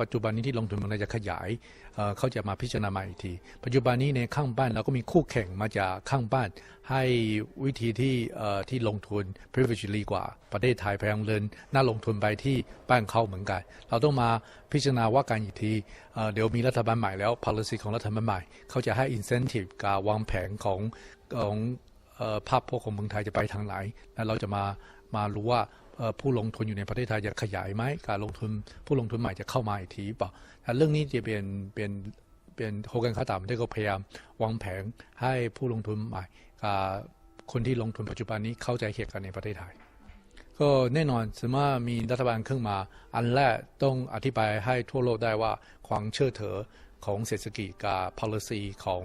ปัจจุบันนี้ที่ลงทุนเมืองไทยจะขยายเขาจะมาพิจารณาใหม่อีกทีปัจจุบันนี้ในข้างบ้านเราก็มีคู่แข่งมาจากข้างบ้านให้วิธีที่ลงทุน privileged กว่าประเทศไทยพยายามเดินน่าลงทุนไปที่บ้านเขาเหมือนกันเราต้องมาพิจารณาว่าการอีกทีเดี๋ยวมีรัฐบาลใหม่แล้ว policy ของรัฐบาลใหม่เขาจะให้ incentive การวางแผนของภาพพจน์ของเมืองไทยจะไปทางไหนแล้วเราจะมารู้ว่าผู้ลงทุนอยู่ในประเทศไทยจะขยายไหมการลงทุนผู้ลงทุนใหม่จะเข้ามาอีกทีเปล่าเรื่องนี้จะเป็นหอการค้าต่างประเทศก็พยายามวางแผนให้ผู้ลงทุนใหม่คนที่ลงทุนปัจจุบันนี้เข้าใจเหตุการณ์ในประเทศไทยก็แน่นอนสมมติมีรัฐบาลขึ้นมาอันแรกต้องอธิบายให้ทั่วโลกได้ว่าความเชื่อถือของเศรษฐกิจกับ policy ของ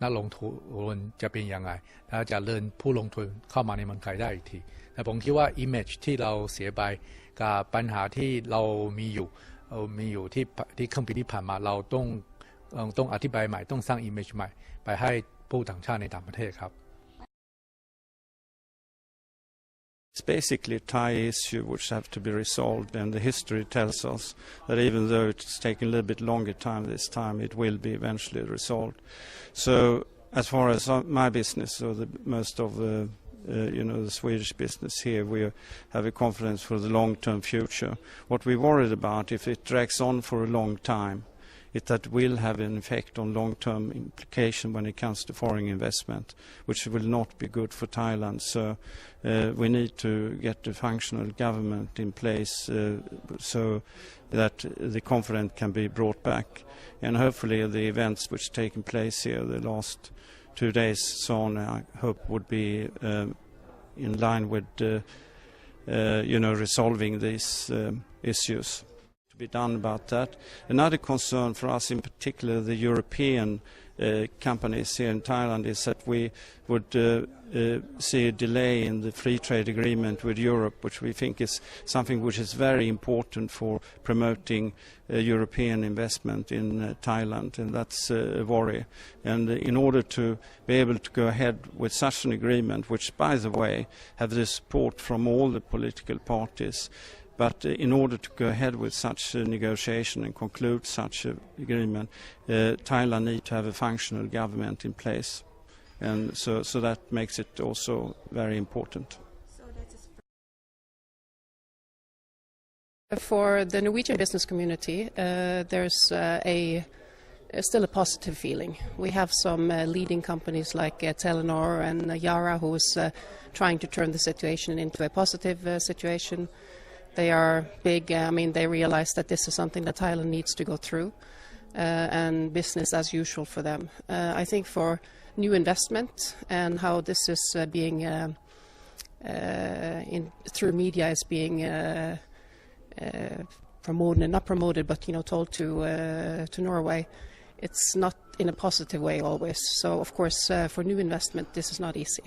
นักลงทุนจะเป็นยังไงแล้วจะเดินผู้ลงทุนเข้ามาในเมืองไทยได้อีกทีแต่ผมคิดว่า image ที่เราเสียไปกับปัญหาที่เรามีอยู่ที่เครื่องบินที่ผ่านมาเราต้องอธิบายใหม่ต้องสร้าง image ใหม่ไปให้ผู้ต่างชาติในต่างประเทศครับ It's basically a Thai issue which have to be resolved, and the history tells us that even though it's taken a little bit longer time this time, it will be eventually resolved. So as far as my business, or most of the the Swedish business here, we have a confidence for the long-term future. What we're worried about, if it drags on for a long time, that will have an effect on long-term implication when it comes to foreign investment, which will not be good for Thailand. So we need to get a functional government in place so that the confidence can be brought back. And hopefully the events which taken place here the last 2 days, so on, I hope would be in line with resolving these issues. Be done about that. Another concern for us, in particular the European companies here in Thailand, is that we would see a delay in the free trade agreement with Europe, which we think is something which is very important for promoting European investment in Thailand, and that's a worry. And in order to be able to go ahead with such an agreement, which by the way have the support from all the political parties, but in order to go ahead with such a negotiation and conclude such an agreement, Thailand needs to have a functional government in place. And so that makes it also very important. For the Norwegian business community, there's still a positive feeling. We have some leading companies like Telenor and Yara who is trying to turn the situation into a positive situation. They are big. I mean, they realize that this is something that Thailand needs to go through, and business as usual for them. I think for new investment and how this is being through media is being promoted, and not promoted, but told to Norway. It's not in a positive way always. So of course, for new investment, this is not easy.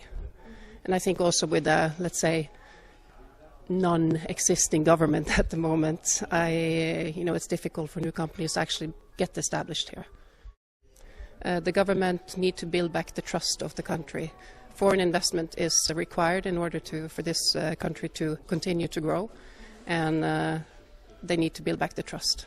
And I think also with let's say, non-existing government at the moment, it's difficult for new companies to actually get established here. The government need to build back the trust of the country. Foreign investment is required in order for this country to continue to grow, and they need to build back the trust.